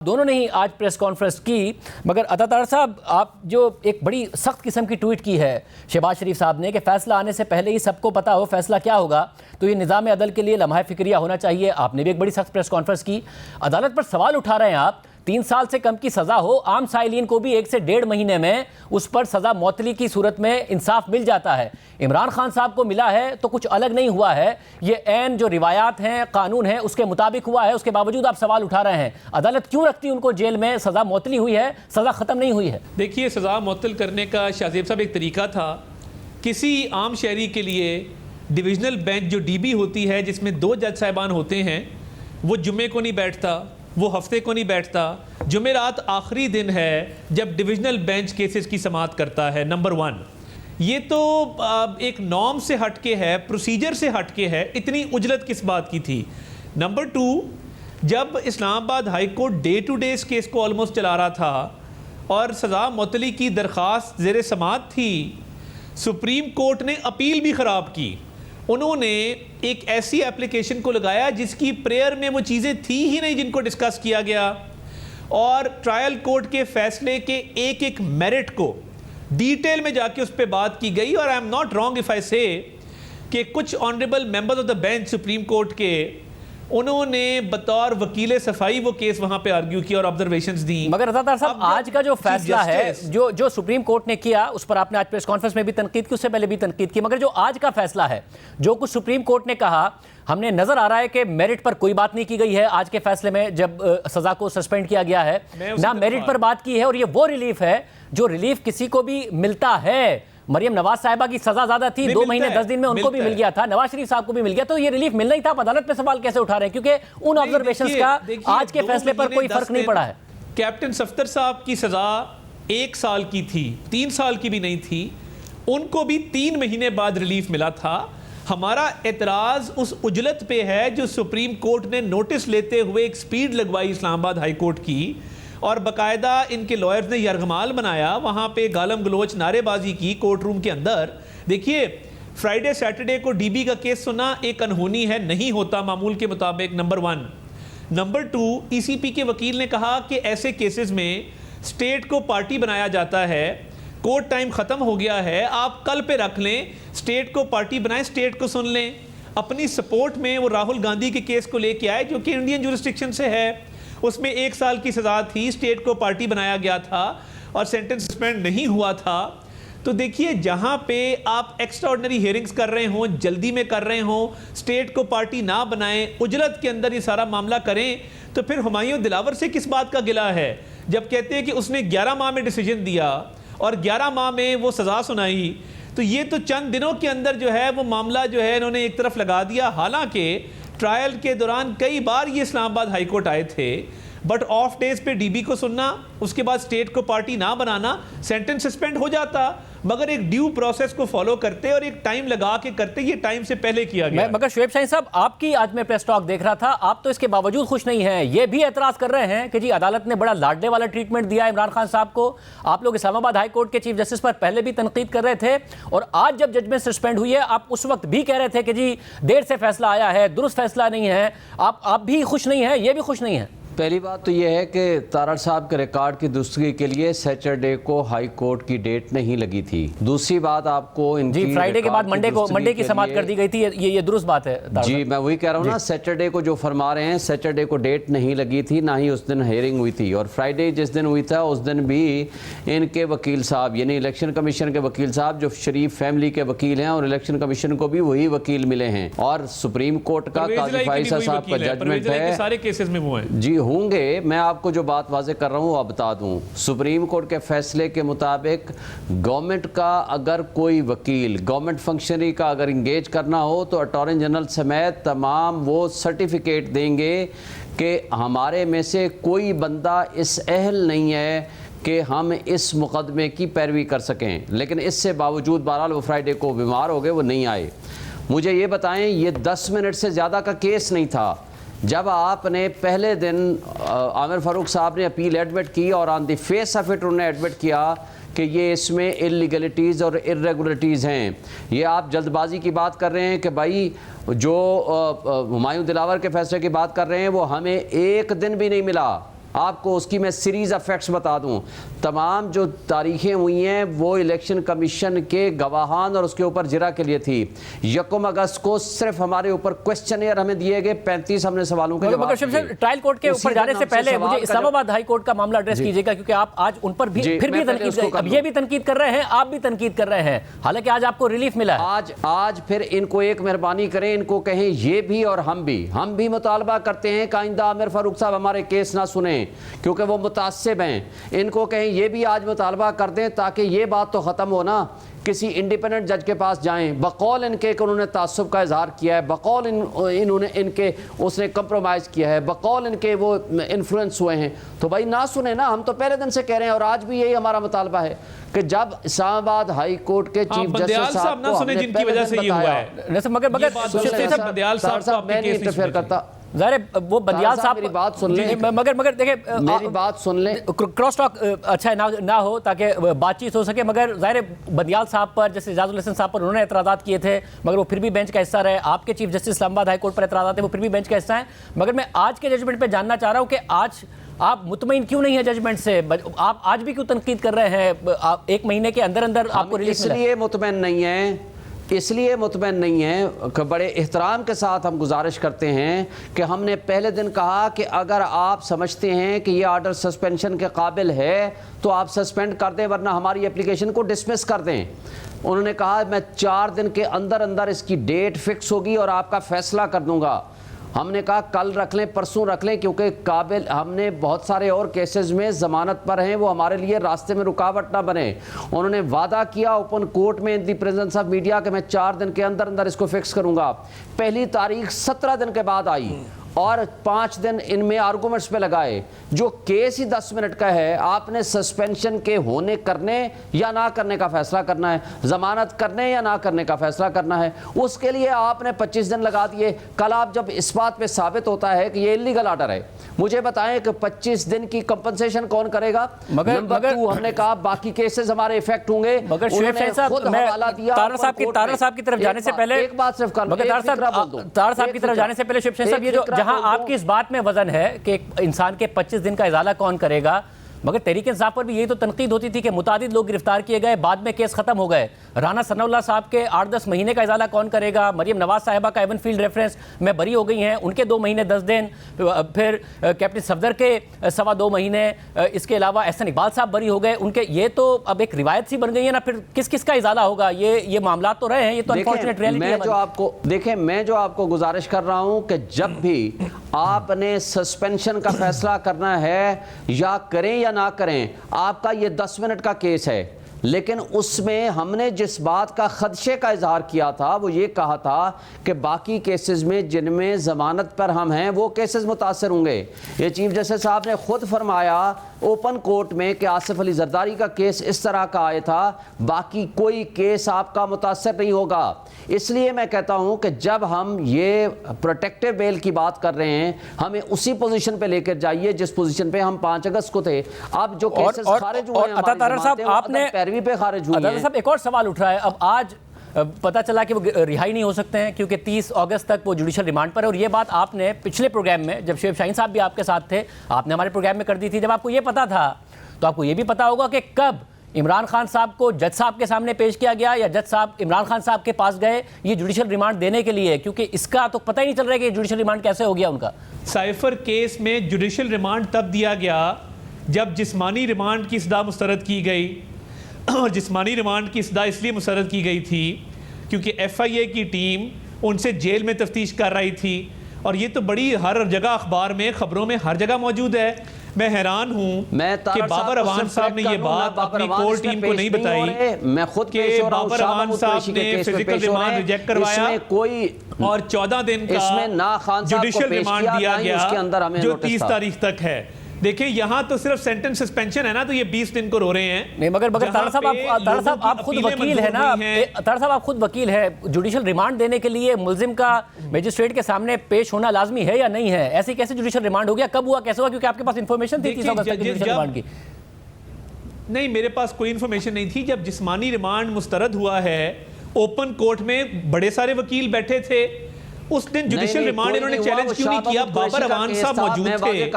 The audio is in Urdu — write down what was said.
دونوں نے ہی آج پریس کانفرنس کی، مگر عطا طاہر صاحب آپ جو ایک بڑی سخت قسم کی ٹویٹ کی ہے شہباز شریف صاحب نے کہ فیصلہ آنے سے پہلے ہی سب کو پتا ہو فیصلہ کیا ہوگا تو یہ نظام عدل کے لیے لمحہ فکریہ ہونا چاہیے. آپ نے بھی ایک بڑی سخت پریس کانفرنس کی. عدالت پر سوال اٹھا رہے ہیں آپ 3 سال سے کم کی سزا ہو، عام سائلین کو بھی 1 سے 1.5 مہینے میں اس پر سزا معطلی کی صورت میں انصاف مل جاتا ہے. عمران خان صاحب کو ملا ہے تو کچھ الگ نہیں ہوا ہے، یہ عین جو روایات ہیں قانون ہیں اس کے مطابق ہوا ہے. اس کے باوجود آپ سوال اٹھا رہے ہیں عدالت کیوں رکھتی ان کو جیل میں؟ سزا معطلی ہوئی ہے، سزا ختم نہیں ہوئی ہے. دیکھیے سزا معطل کرنے کا شاہزیب صاحب ایک طریقہ تھا. کسی عام شہری کے لیے ڈویژنل بینچ جو ڈی بی ہوتی ہے جس میں 2 جج صاحبان ہوتے ہیں، وہ جمعے کو نہیں بیٹھتا، وہ ہفتے کو نہیں بیٹھتا. جمعرات آخری دن ہے جب ڈویژنل بینچ کیسز کی سماعت کرتا ہے. نمبر 1 یہ تو ایک نارم سے ہٹ کے ہے، پروسیجر سے ہٹ کے ہے. اتنی اجلت کس بات کی تھی؟ نمبر 2 جب Islamabad high court day to day اس کیس کو آلموسٹ چلا رہا تھا اور سزا معطلی کی درخواست زیر سماعت تھی، سپریم کورٹ نے اپیل بھی خراب کی. انہوں نے ایک ایسی اپلیکیشن کو لگایا جس کی پریئر میں وہ چیزیں تھی ہی نہیں جن کو ڈسکس کیا گیا، اور ٹرائل کورٹ کے فیصلے کے ایک میرٹ کو ڈیٹیل میں جا کے اس پہ بات کی گئی. اور I am not wrong if I سے کہ کچھ honourable members of the bench supreme court کے انہوں نے بطور وکیل صفائی وہ کیس وہاں پہ آرگیو کیا اور آبزرویشنز دی. مگر عطا طاہر صاحب آج کا جو فیصلہ ہے جو سپریم کورٹ نے کیا اس پر آپ نے آج پریس کانفرنس میں بھی تنقید کی، اس سے پہلے بھی تنقید کی، مگر جو آج کا فیصلہ ہے جو کچھ سپریم کورٹ نے کہا ہم نے نظر آ رہا ہے کہ میرٹ پر کوئی بات نہیں کی گئی ہے. آج کے فیصلے میں جب سزا کو سسپینڈ کیا گیا ہے نہ میرٹ پر بات کی ہے، اور یہ وہ ریلیف ہے جو ریلیف کسی کو بھی ملتا ہے. مریم نواز صاحبہ کی سزا زیادہ تھی، 2 مہینے 10 دن میں ان کو بھی مل گیا تھا، نواز شریف صاحب کو بھی مل گیا، تو یہ ریلیف ملنا ہی تھا. آپ عدالت پہ سوال کیسے اٹھا رہے ہیں کیونکہ ان آبزرویشنز کا آج کے فیصلے پر کوئی فرق نہیں پڑا ہے. کیپٹن صفدر صاحب کی سزا 1 سال کی تھی، 3 سال کی بھی نہیں تھی، ان کو بھی 3 مہینے بعد ریلیف ملا تھا. ہمارا اعتراض اس اجلت پہ ہے جو سپریم کورٹ نے نوٹس لیتے ہوئے ایک سپیڈ لگوائی اسلام آباد ہائی کورٹ کی، اور باقاعدہ ان کے لائرز نے یرغمال بنایا، وہاں پہ گالم گلوچ نعرے بازی کی کورٹ روم کے اندر. دیکھیے فرائیڈے سیٹرڈے کو ڈی بی کا کیس سنا ایک انہونی ہے، نہیں ہوتا معمول کے مطابق. نمبر 1. نمبر 2 ای سی پی کے وکیل نے کہا کہ ایسے کیسز میں اسٹیٹ کو پارٹی بنایا جاتا ہے، کورٹ ٹائم ختم ہو گیا ہے، آپ کل پہ رکھ لیں، اسٹیٹ کو پارٹی بنائیں، اسٹیٹ کو سن لیں. اپنی سپورٹ میں وہ راہل گاندھی کے کیس کو لے کے آئے جو کہ انڈین جورسڈکشن سے ہے، اس میں 1 سال کی سزا تھی، اسٹیٹ کو پارٹی بنایا گیا تھا اور سینٹنس سسپینڈ نہیں ہوا تھا. تو دیکھیے جہاں پہ آپ ایکسٹرا آرڈنری ہیئرنگز کر رہے ہوں، جلدی میں کر رہے ہوں، اسٹیٹ کو پارٹی نہ بنائیں، اجلت کے اندر یہ سارا معاملہ کریں، تو پھر ہمایوں دلاور سے کس بات کا گلہ ہے جب کہتے ہیں کہ اس نے 11 ماہ میں ڈیسیجن دیا اور 11 ماہ میں وہ سزا سنائی. تو یہ تو چند دنوں کے اندر جو ہے وہ معاملہ جو ہے انہوں نے ایک طرف لگا دیا. حالانکہ ٹرائل کے دوران کئی بار یہ اسلام آباد ہائی کورٹ آئے تھے، بٹ آف ڈیز پہ ڈی بی کو سننا، اس کے بعد اسٹیٹ کو پارٹی نہ بنانا، سینٹنس سسپینڈ ہو جاتا، مگر ایک ڈیو پروسیس کو فالو کرتے اور ایک ٹائم لگا کے کرتے. یہ ٹائم سے پہلے کیا گیا. مگر شعیب شاہین صاحب آپ کی آج میں پریس ٹاک دیکھ رہا تھا، آپ تو اس کے باوجود خوش نہیں ہیں، یہ بھی اعتراض کر رہے ہیں کہ جی عدالت نے بڑا لاڈلے والا ٹریٹمنٹ دیا عمران خان صاحب کو. آپ لوگ اسلام آباد ہائی کورٹ کے چیف جسٹس پر پہلے بھی تنقید کر رہے تھے، اور آج جب ججمنٹ سسپینڈ ہوئی ہے آپ اس وقت بھی کہہ رہے تھے کہ جی دیر سے فیصلہ آیا ہے، درست فیصلہ نہیں ہے. آپ بھی خوش نہیں ہیں، یہ بھی خوش نہیں ہیں. پہلی بات تو یہ ہے کہ طاہر صاحب کے ریکارڈ کی درستگی کے لیے سیٹرڈے کو ہائی کورٹ کی ڈیٹ نہیں لگی تھی. دوسری بات آپ کو ان کی فرائیڈے کے بعد منڈے کی سماعت کر دی گئی تھی، یہ درست بات ہے. جی میں وہی کہہ رہا ہوں نا، سیٹرڈے کو جو فرما رہے ہیں سیٹرڈے کو ڈیٹ نہیں لگی تھی، نہ ہی اس دن ہیئرنگ ہوئی تھی. اور فرائیڈے جس دن ہوئی تھا اس دن بھی ان کے وکیل صاحب یعنی الیکشن کمیشن کے وکیل صاحب جو شریف فیملی کے وکیل ہیں، اور الیکشن کمیشن کو بھی وہی وکیل ملے ہیں، اور سپریم کورٹ کا قاضی فائزہ صاحب کا ججمنٹ ہے سارے کیسز میں وہ ہیں. جی ہوں گے. میں آپ کو جو بات واضح کر رہا ہوں وہ بتا دوں، سپریم کورٹ کے فیصلے کے مطابق گورنمنٹ کا اگر کوئی وکیل گورنمنٹ فنکشنری کا اگر انگیج کرنا ہو تو اٹارنی جنرل سمیت تمام وہ سرٹیفکیٹ دیں گے کہ ہمارے میں سے کوئی بندہ اس اہل نہیں ہے کہ ہم اس مقدمے کی پیروی کر سکیں. لیکن اس سے باوجود بہرحال وہ فرائیڈے کو بیمار ہو گئے، وہ نہیں آئے. مجھے یہ بتائیں یہ 10 منٹ سے زیادہ کا کیس نہیں تھا. جب آپ نے پہلے دن عامر فاروق صاحب نے اپیل ایڈمٹ کی اور آن دی فیس آف اٹ انہوں نے ایڈمٹ کیا کہ یہ اس میں انلیگلٹیز اور ارریگولرٹیز ہیں. یہ آپ جلد بازی کی بات کر رہے ہیں کہ بھائی جو ہمایوں دلاور کے فیصلے کی بات کر رہے ہیں وہ ہمیں 1 دن بھی نہیں ملا. آپ کو اس کی میں سیریز آف فیکٹس بتا دوں. تمام جو تاریخیں ہوئی ہیں وہ الیکشن کمیشن کے گواہان اور اس کے اوپر جرا کے لیے تھی. 1 اگست کو صرف ہمارے اوپر کوسچنیئر ہمیں دیے گئے, 35 ہم نے سوالوں کے جواب دیے. ٹرائل کورٹ کے اوپر جانے سے پہلے مجھے اسلام آباد ہائی کورٹ کا معاملہ ایڈریس کیجیے گا, کیونکہ آپ آج ان پر بھی پھر بھی تنقید, اب یہ بھی تنقید کر رہے ہیں, آپ بھی تنقید کر رہے ہیں, حالانکہ آج آپ کو ریلیف ملا ہے. آج پھر ان کو ایک مہربانی کریں, ان کو کہیں یہ بھی اور ہم بھی مطالبہ کرتے ہیں کہ آئندہ عامر فاروق صاحب ہمارے کیس نہ سنیں کیونکہ وہ متعصب ہیں. ان کو کہیں یہ بھی آج مطالبہ کر دیں تاکہ یہ بات تو ختم ہو نا, کسی انڈیپینڈنٹ جج کے پاس جائیں. بقول ان کے کہ انہوں نے تعصب کا اظہار کیا ہے, بقول انہوں نے ان کے اس نے کمپرومائز کیا ہے, بقول ان کے وہ انفلوئنس ہوئے ہیں, تو بھائی نہ سنیں نا. ہم تو پہلے دن سے کہہ رہے ہیں اور آج بھی یہی ہمارا مطالبہ ہے کہ جب اسلام آباد ہائی کورٹ کے چیف جسٹس صاحب کو ہم نے جن کی وجہ سے یہ ہوا ہے, مگر بندیال صاحب کو میں نہیں انٹرفیئر کرتا. ظاہر وہ بندیال صاحب میری بات سن لیں, مگر دیکھیں میری بات سن لیں, کراس ٹاک اچھا نہ ہو تاکہ بات چیت ہو سکے. مگر ظاہر بندیال صاحب پر, جیسے اعجاز الحسن صاحب پر انہوں نے اعتراضات کیے تھے مگر وہ پھر بھی بینچ کا حصہ رہے. آپ کے چیف جسٹس اسلام آباد ہائی کورٹ پر اعتراضات ہیں, وہ پھر بھی بینچ کا حصہ ہیں. مگر میں آج کے ججمنٹ پہ جاننا چاہ رہا ہوں کہ آج آپ مطمئن کیوں نہیں ہیں ججمنٹ سے؟ آپ آج بھی کیوں تنقید کر رہے ہیں؟ ایک مہینے کے اندر آپ کو ریلیز ملا. اس لیے مطمئن نہیں ہیں کہ بڑے احترام کے ساتھ ہم گزارش کرتے ہیں کہ ہم نے پہلے دن کہا کہ اگر آپ سمجھتے ہیں کہ یہ آرڈر سسپینشن کے قابل ہے تو آپ سسپینڈ کر دیں, ورنہ ہماری اپلیکیشن کو ڈسمس کر دیں. انہوں نے کہا میں 4 دن کے اندر اس کی ڈیٹ فکس ہوگی اور آپ کا فیصلہ کر دوں گا. ہم نے کہا کل رکھ لیں, پرسوں رکھ لیں, کیونکہ قابل ہم نے بہت سارے اور کیسز میں ضمانت پر ہیں, وہ ہمارے لیے راستے میں رکاوٹ نہ بنے. انہوں نے وعدہ کیا اوپن کورٹ میں ان دی پریزنس آف میڈیا کہ میں 4 دن کے اندر اس کو فکس کروں گا. پہلی تاریخ 17 دن کے بعد آئی اور 5 دن ان میں آرگومنٹس پہ لگائے. جو کیس ہی 10 منٹ کا ہے, آپ نے سسپینشن کے ہونے کرنے یا نہ کرنے کا فیصلہ کرنا ہے, ضمانت کرنے یا نہ کرنے کا فیصلہ کرنا ہے. اس کے لیے آپ نے 25 دن لگا دیے. کل آپ جب اس بات پہ ثابت ہوتا ہے کہ یہ انلیگل آرڈر ہے, مجھے بتائیں کہ 25 دن کی کمپنسیشن کون کرے گا؟ نمبر 2 ہم نے کہا باقی کیسز ہمارے افیکٹ ہوں گے. شعیب شاہین صاحب, میں طاہر صاحب کی طرف جانے سے پہلے ایک بات صرف کر لوں, طاہر صاحب کی طرف جانے سے پہلے شعیب شاہین صاحب, یہ جو جہاں آپ کی اس بات میں وزن ہے کہ انسان کے 25 دن کا ازالہ کون کرے گا, مگر تحریک انصاف پر بھی یہی تو تنقید ہوتی تھی کہ متعدد لوگ گرفتار کیے گئے, بعد میں کیس ختم ہو گئے. رانا ثناء اللہ صاحب کے 8-10 مہینے کا ازالہ کون کرے گا؟ مریم نواز صاحبہ کا ایون فیلڈ ریفرنس میں بری ہو گئی ہیں, ان کے 2 مہینے 10 دن, پھر کیپٹن صفدر کے 2.25 مہینے, اس کے علاوہ احسن اقبال صاحب بری ہو گئے ان کے. یہ تو اب ایک روایت سی بن گئی ہے نا, پھر کس کا ازالہ ہوگا؟ یہ معاملات تو رہے ہیں, یہ تو انفارچونیٹ ریئلٹی ہے. میں جو آپ کو گزارش کر رہا ہوں کہ جب بھی آپ نے سسپینشن کا فیصلہ کرنا ہے, یا کریں یا نہ کریں, آپ کا یہ 10 منٹ کا کیس ہے, لیکن اس میں ہم نے جس بات کا خدشے کا اظہار کیا تھا وہ یہ کہا تھا کہ باقی کیسز میں جن میں ضمانت پر ہم ہیں وہ کیسز متاثر ہوں گے. یہ چیف جسٹس صاحب نے خود فرمایا اوپن کورٹ میں کہ آصف علی زرداری کا کیس اس طرح کا آیا تھا, باقی کوئی کیس آپ کا متاثر نہیں ہوگا. اس لیے میں کہتا ہوں کہ جب ہم یہ پروٹیکٹیو بیل کی بات کر رہے ہیں, ہمیں اسی پوزیشن پہ لے کر جائیے جس پوزیشن پہ ہم 5 اگست کو تھے. اب جو کیسز خارج ہوئے ہیں ہماری ضمانتیں پیروی پہ خارج ہوئی ہیں. صاحب ایک اور سوال اٹھ رہا ہے, اب آج پتہ چلا کہ وہ رہائی نہیں ہو سکتے ہیں کیونکہ 30 اگست تک وہ جوڈیشل ریمانڈ پر ہے. اور یہ بات آپ نے پچھلے پروگرام میں, جب شعیب شاہین صاحب بھی آپ کے ساتھ تھے, آپ نے ہمارے پروگرام میں کر دی تھی. جب آپ کو یہ پتا تھا تو آپ کو یہ بھی پتا ہوگا کہ کب عمران خان صاحب کو جج صاحب کے سامنے پیش کیا گیا یا جج صاحب عمران خان صاحب کے پاس گئے یہ جوڈیشل ریمانڈ دینے کے لیے, کیونکہ اس کا تو پتہ ہی نہیں چل رہا ہے کہ جوڈیشل ریمانڈ کیسے ہو گیا ان کا. سائفر کیس میں جوڈیشل ریمانڈ تب دیا گیا جب جسمانی ریمانڈ کی سزا مسترد کی گئی, اور جسمانی ریمانڈ کی سزا اس لیے مسترد کی گئی تھی کیونکہ ایف آئی اے کی ٹیم ان سے جیل میں تفتیش کر رہی تھی, اور یہ تو بڑی ہر جگہ اخبار میں, خبروں میں ہر جگہ موجود ہے. میں حیران ہوں کہ بابر اعوان صاحب نے یہ بات اپنی کور ٹیم کو نہیں بتائی کہ بابر اعوان صاحب نے فزیکل ریمانڈ ریجیکٹ کروایا اور 14 دن کا جوڈیشل ریمانڈ دیا گیا جو 30 تاریخ تک ہے. دیکھیں یہاں تو صرف سینٹنس سسپینشن ہے نا, تو یہ 20 دن کو رو رہے ہیں. نہیں مگر طاہر صاحب آپ خود وکیل ہیں نا, طاہر صاحب آپ خود وکیل ہیں, جوڈیشل ریمانڈ دینے کے لیے ملزم کا میجسٹریٹ کے سامنے پیش ہونا لازمی ہے یا نہیں ہے؟ ایسے کیسے جوڈیشل ریمانڈ ہو گیا, کب ہوا, کیسے ہوا؟ کیونکہ آپ کے پاس انفارمیشن تھی 30 اگست تک جوڈیشل ریمانڈ کی. نہیں, میرے پاس کوئی انفارمیشن نہیں تھی. جب جسمانی ریمانڈ مسترد ہوا ہے, اوپن کورٹ میں بڑے سارے وکیل بیٹھے تھے, اس دن جوڈیشل ریمانڈ انہوں نے چیلنج کیوں نہیں کیا؟ بابر اعوان صاحب موجود تھے.